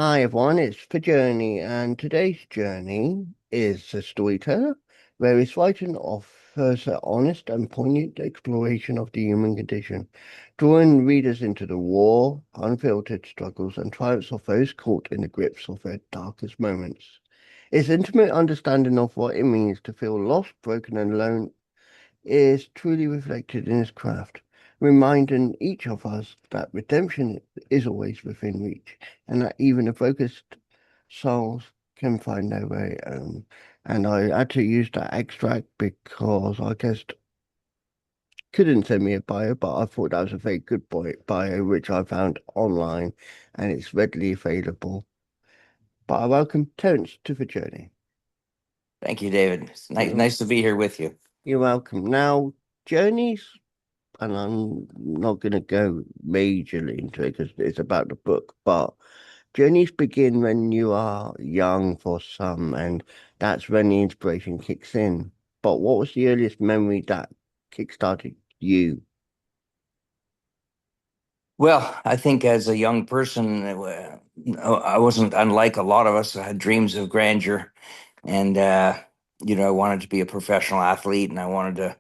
Hi everyone, it's for Journey, and today's journey is a storyteller, where his writing offers an honest and poignant exploration of the human condition, drawing readers into the raw, unfiltered struggles and triumphs of those caught in the grips of their darkest moments. His intimate understanding of what it means to feel lost, broken, and alone is truly reflected in his craft, reminding each of us that redemption is always within reach, and that even the focused souls can find their way home. And I had to use that extract because I just couldn't send me a bio, but I thought that was a very good bio, which I found online, and it's readily available. But I welcome Terrance to the journey. Thank you, David. It's You're, nice to be here with you. you're welcome. Now, journeys, and I'm not going to go majorly into it because it's about the book, but journeys begin when you are young for some, and that's when the inspiration kicks in. But what was the earliest memory that kickstarted you? Well, I think as a young person, I wasn't unlike a lot of us. I had dreams of grandeur, and I wanted to be a professional athlete, and I wanted to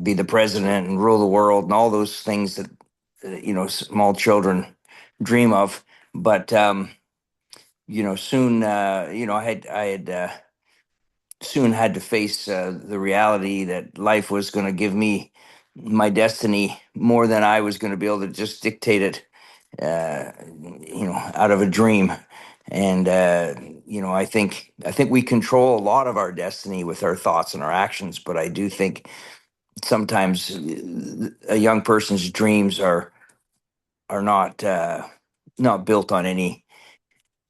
be the president and rule the world, and all those things that small children dream of. But soon, I had soon had to face the reality that life was going to give me my destiny more than I was going to be able to just dictate it, out of a dream. And I think we control a lot of our destiny with our thoughts and our actions. But I do think sometimes a young person's dreams are not built on any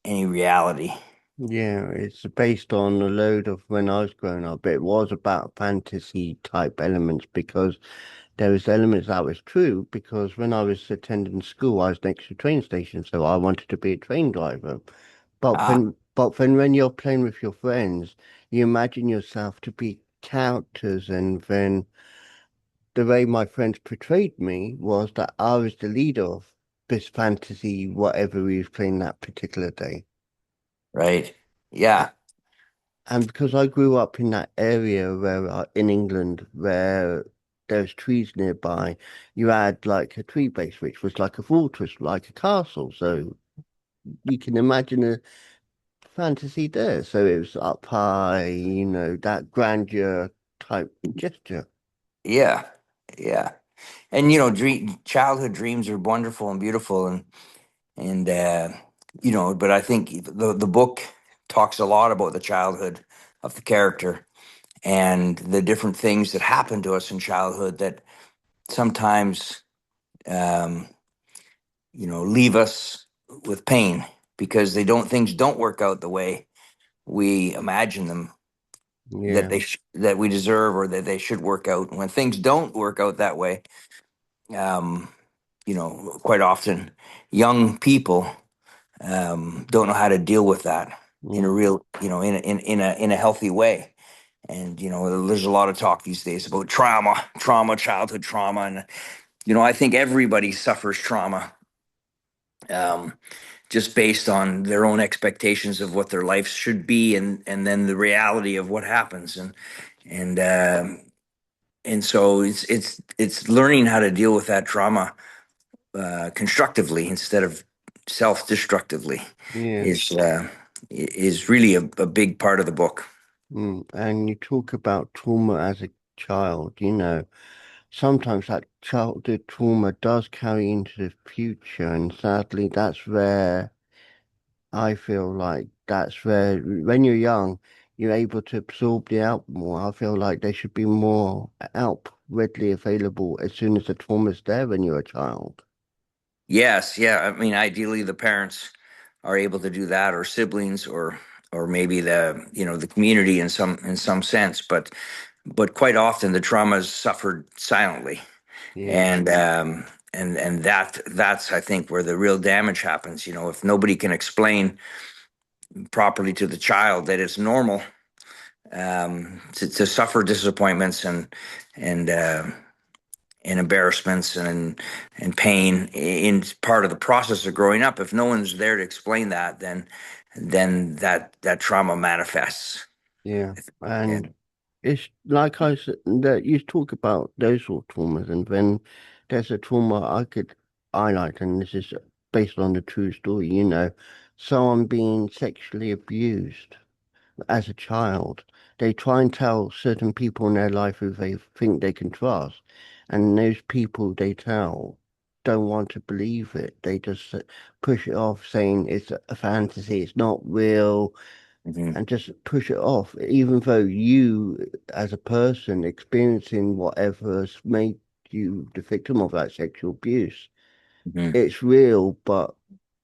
reality. Yeah, it's based on a load of when I was growing up. It was about fantasy type elements because there was elements that was true because when I was attending school, I was next to a train station, so I wanted to be a train driver. Ah, But when you're playing with your friends, you imagine yourself to be characters, and then the way my friends portrayed me was that I was the leader of this fantasy, whatever we was playing that particular day. right. Yeah. And because I grew up in that area where in England where there's trees nearby, you had like a tree base, which was like a fortress, like a castle. So you can imagine a fantasy there. So it was up high, that grandeur type gesture. Yeah. Yeah. And childhood dreams are wonderful and beautiful, and but I think the book talks a lot about the childhood of the character and the different things that happen to us in childhood that sometimes um, leave us with pain because things don't work out the way we imagine them, Yeah. that we deserve, or that they should work out. When things don't work out that way, um, quite often young people don't know how to deal with that in a Mm. real, in a healthy way. And there's a lot of talk these days about childhood trauma, and I think everybody suffers trauma, um, just based on their own expectations of what their life should be, and then the reality of what happens, and so it's learning how to deal with that trauma constructively instead of self-destructively Yeah. is uh, is really a big part of the book. And you talk about trauma as a child, sometimes that childhood trauma does carry into the future, and sadly, that's where I feel like that's where, when you're young, you're able to absorb the help more. I feel like there should be more help readily available as soon as the trauma's there when you're a child. Yes, yeah. I mean, ideally, the parents are able to do that, or siblings, or maybe the community in some sense. But quite often the trauma is suffered silently, Yeah, and that's, I think, where the real damage happens. If nobody can explain properly to the child that it's normal, to suffer disappointments and and embarrassments and pain in part of the process of growing up. If no one's there to explain that, then that trauma manifests. Yeah. Yeah. And it's like I said, that you talk about those sort of traumas, and when there's a trauma I could highlight, and this is based on a true story, someone being sexually abused as a child. They try and tell certain people in their life who they think they can trust, and those people they tell don't want to believe it. They just push it off, saying it's a fantasy, it's not real, Hmm. and just push it off, even though you, as a person experiencing whatever has made you the victim of that sexual abuse, Hmm. it's real, but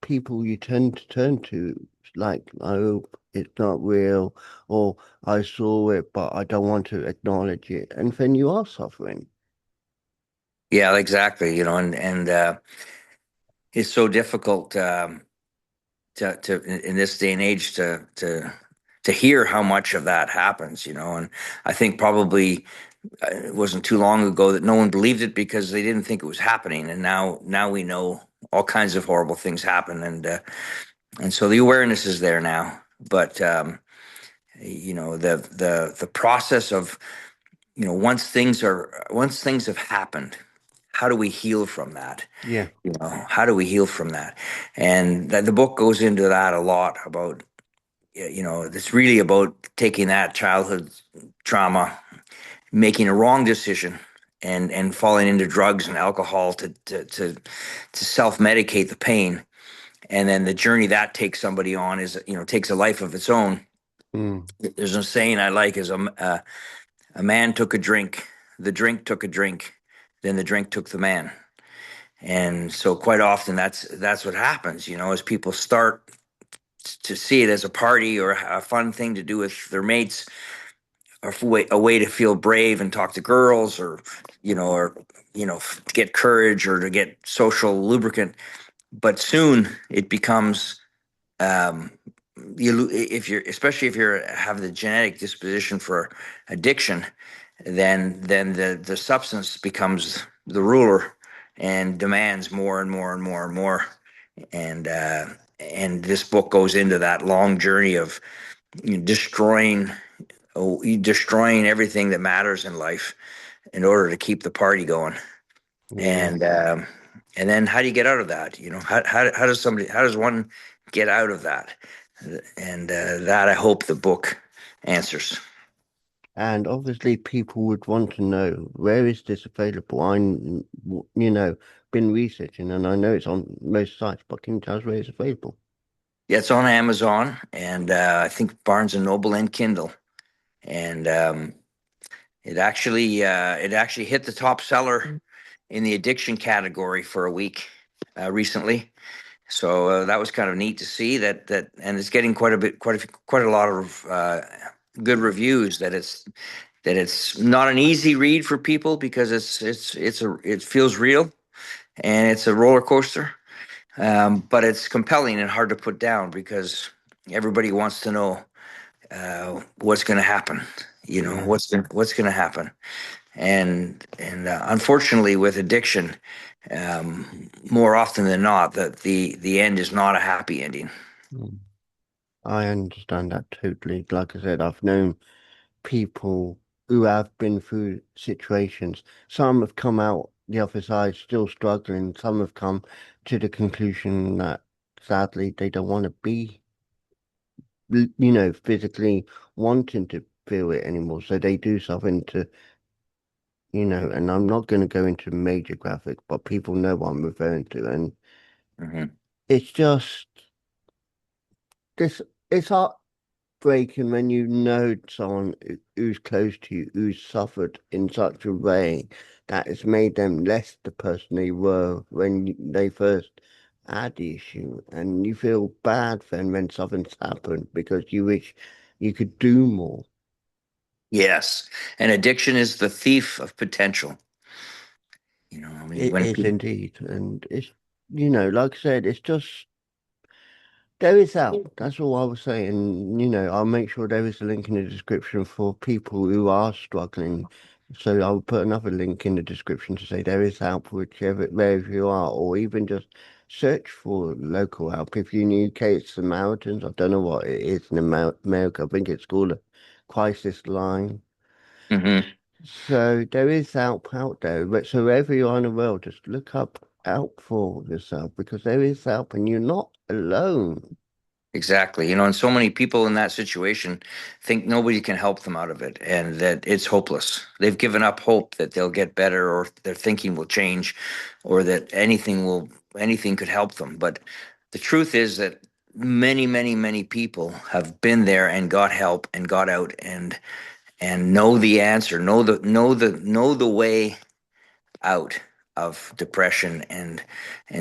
people you tend to turn to, like, oh, it's not real, or I saw it, but I don't want to acknowledge it. And then you are suffering. Yeah, exactly. And it's so difficult to in this day and age to hear how much of that happens. And I think probably it wasn't too long ago that no one believed it because they didn't think it was happening, and now we know all kinds of horrible things happen, and so the awareness is there now. But the process of once things have happened, how do we heal from that? Yeah. How do we heal from that? And the book goes into that a lot about, it's really about taking that childhood trauma, making a wrong decision, and falling into drugs and alcohol to self-medicate the pain. And then the journey that takes somebody on takes a life of its own. Mm. There's a saying I like is a man took a drink, the drink took a drink, then the drink took the man. And so quite often that's what happens, as people start to see it as a party or a fun thing to do with their mates, or a way to feel brave and talk to girls, or to get courage or to get social lubricant. But soon it becomes, um, if you're especially if you're have the genetic disposition for addiction, then the substance becomes the ruler and demands more and more and more and more. And this book goes into that long journey of destroying, destroying everything that matters in life in order to keep the party going. Yeah. And then how do you get out of that? How does one get out of that? And that I hope the book answers. And obviously, people would want to know, where is this available? Been researching, and I know it's on most sites, but can you tell us where it's available? Yeah, it's on Amazon, and I think Barnes and Noble and Kindle. And it actually hit the top seller in the addiction category for a week recently. So that was kind of neat to see and it's getting quite a lot of good reviews. That it's not an easy read for people because it feels real, and it's a roller coaster. But it's compelling and hard to put down because everybody wants to know what's going to happen. Yeah. What's going to happen. And unfortunately, with addiction, more often than not, that the end is not a happy ending. Mm. I understand that totally. Like I said, I've known people who have been through situations. Some have come out the other side still struggling. Some have come to the conclusion that sadly they don't want to be, physically wanting to feel it anymore. So they do something to, and I'm not going to go into major graphic, but people know what I'm referring to. And Hmm. it's just this, it's heartbreaking when you know someone who's close to you, who's suffered in such a way that has made them less the person they were when they first had the issue. And you feel bad then when something's happened because you wish you could do more. Yes, and addiction is the thief of potential. I mean, It when is people, indeed. And it's, like I said, it's just, there is help. That's all I was saying. I'll make sure there is a link in the description for people who are struggling. So I'll put another link in the description to say there is help wherever you are, or even just search for local help. If you're in the UK, it's Samaritans. I don't know what it is in America. I think it's called a crisis line. Hmm. So there is help out there. But so wherever you are in the world, just look up help for yourself because there is help and you're not alone. Exactly. And so many people in that situation think nobody can help them out of it and that it's hopeless. They've given up hope that they'll get better or their thinking will change or that anything could help them. But the truth is that many, many, many people have been there and got help and got out and know the answer, know the way out of depression and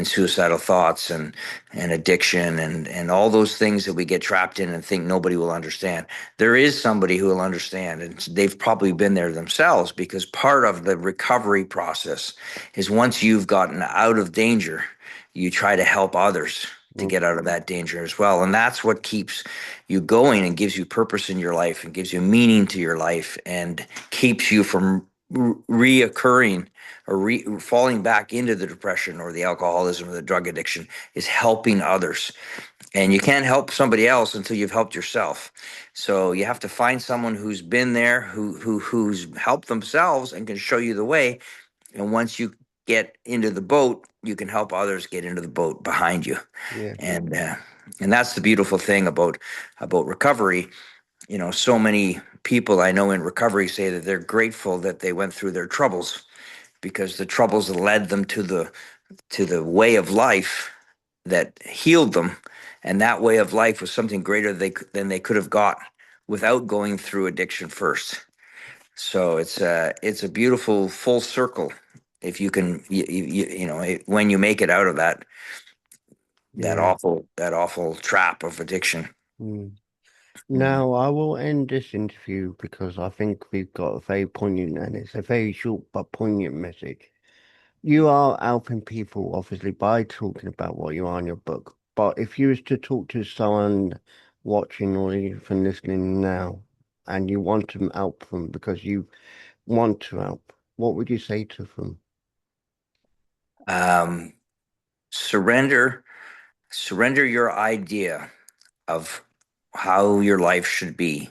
suicidal thoughts and addiction and all those things that we get trapped in and think nobody will understand. There is somebody who will understand, and they've probably been there themselves, because part of the recovery process is once you've gotten out of danger, you try to help others to Mm, get out of that danger as well. And that's what keeps you going and gives you purpose in your life and gives you meaning to your life and keeps you from reoccurring or falling back into the depression or the alcoholism or the drug addiction, is helping others. And you can't help somebody else until you've helped yourself. So you have to find someone who's been there, who's helped themselves and can show you the way. And once you get into the boat, you can help others get into the boat behind you. yeah, And and that's the beautiful thing about recovery. So many people I know in recovery say that they're grateful that they went through their troubles, because the troubles led them to the way of life that healed them, and that way of life was something greater than they could have got without going through addiction first. So it's a beautiful full circle if you can when you make it out of that yeah. awful trap of addiction. Mm. Mhm. Now, I will end this interview because I think we've got a very poignant and it's a very short but poignant message. You are helping people, obviously, by talking about what you are in your book. But if you was to talk to someone watching or even listening now, and you want to help them because you want to help, what would you say to them? um, surrender surrender your idea of how your life should be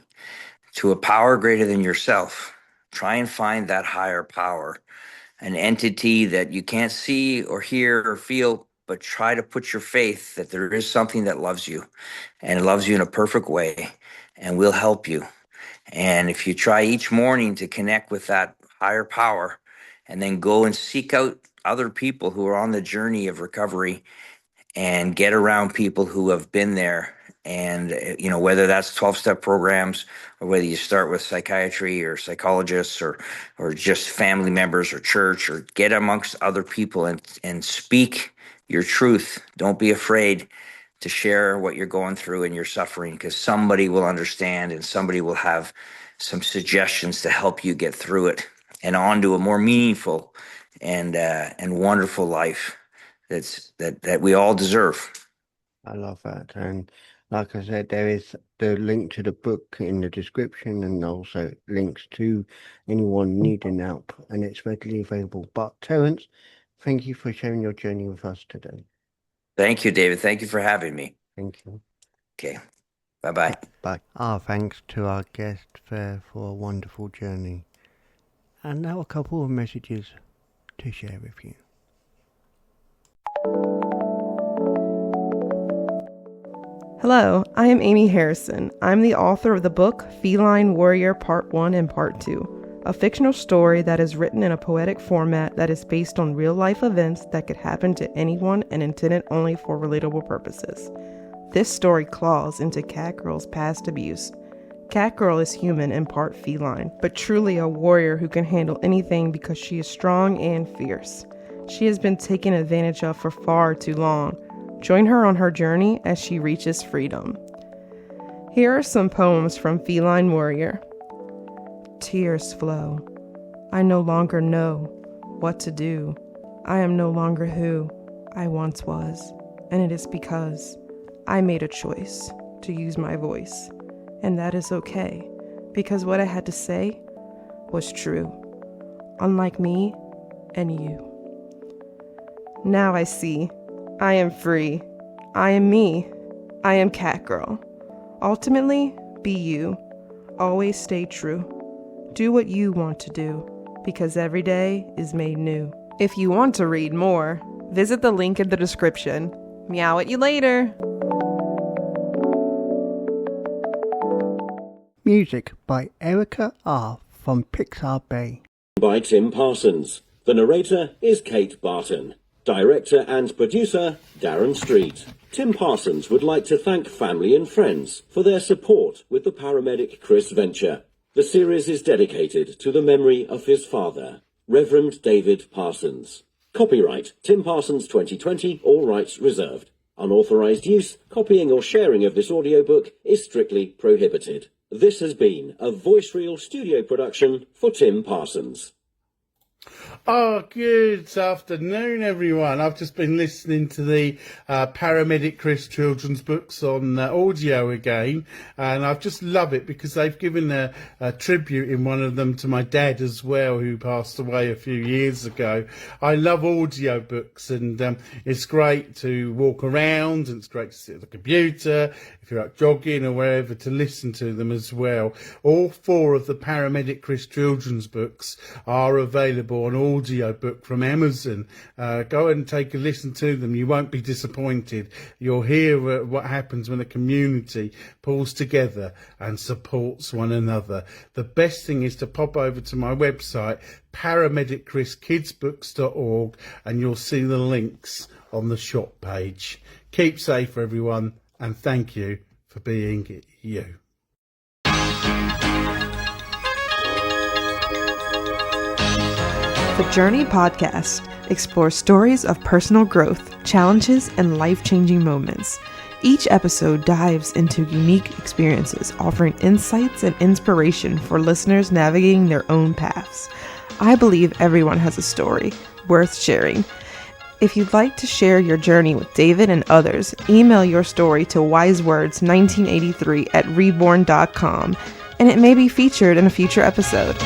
to a power greater than yourself. Try and find that higher power, an entity that you can't see or hear or feel, but try to put your faith that there is something that loves you and loves you in a perfect way and will help you. And if you try each morning to connect with that higher power and then go and seek out other people who are on the journey of recovery and get around people who have been there, and whether that's 12-step programs or whether you start with psychiatry or psychologists or just family members or church, or get amongst other people and speak your truth. Don't be afraid to share what you're going through and your suffering, because somebody will understand and somebody will have some suggestions to help you get through it and on to a more meaningful and wonderful life that we all deserve. I love that. And like I said, there is the link to the book in the description and also links to anyone needing help, and it's readily available. But Terence, thank you for sharing your journey with us today. Thank you, David. Thank you for having me. Thank you. Okay. Bye bye. Bye. Our thanks to our guest there for a wonderful journey. And now a couple of messages to share with you. Hello, I am Amy Harrison. I'm the author of the book Feline Warrior Part 1 and Part 2, a fictional story that is written in a poetic format that is based on real-life events that could happen to anyone and intended only for relatable purposes. This story claws into Catgirl's past abuse. Catgirl is human and part feline, but truly a warrior who can handle anything because she is strong and fierce. She has been taken advantage of for far too long. Join her on her journey as she reaches freedom. Here are some poems from Feline Warrior. Tears flow. I no longer know what to do. I am no longer who I once was, and it is because I made a choice to use my voice, and that is okay, because what I had to say was true. unlike me and you. Now I see. I am free. I am me. I am Catgirl. Ultimately, be you. Always stay true. Do what you want to do, because every day is made new. If you want to read more, visit the link in the description. Meow at you later. Music by Erica R. from Pixar Bay. By Tim Parsons. The narrator is Kate Barton. Director and producer, Darren Street. Tim Parsons would like to thank family and friends for their support with the paramedic Chris venture. The series is dedicated to the memory of his father, Reverend David Parsons. Copyright Tim Parsons 2020, all rights reserved. Unauthorized use, copying or sharing of this audiobook is strictly prohibited. This has been a Voice Reel studio production for Tim Parsons. Oh, good afternoon, everyone. I've just been listening to the Paramedic Chris children's books on audio again, and I just love it because they've given a tribute in one of them to my dad as well, who passed away a few years ago. I love audio books, and it's great to walk around, and it's great to sit at the computer, if you're out jogging or wherever, to listen to them as well. All 4 of the Paramedic Chris children's books are available on audio book from Amazon. Go and take a listen to them. You won't be disappointed. You'll hear what happens when a community pulls together and supports one another. The best thing is to pop over to my website, paramedicchriskidsbooks.org, and you'll see the links on the shop page. Keep safe, everyone, and thank you for being you. The Journey podcast explores stories of personal growth, challenges, and life-changing moments. Each episode dives into unique experiences, offering insights and inspiration for listeners navigating their own paths. I believe everyone has a story worth sharing. If you'd like to share your journey with David and others, email your story to wisewords1983@reborn.com, and it may be featured in a future episode.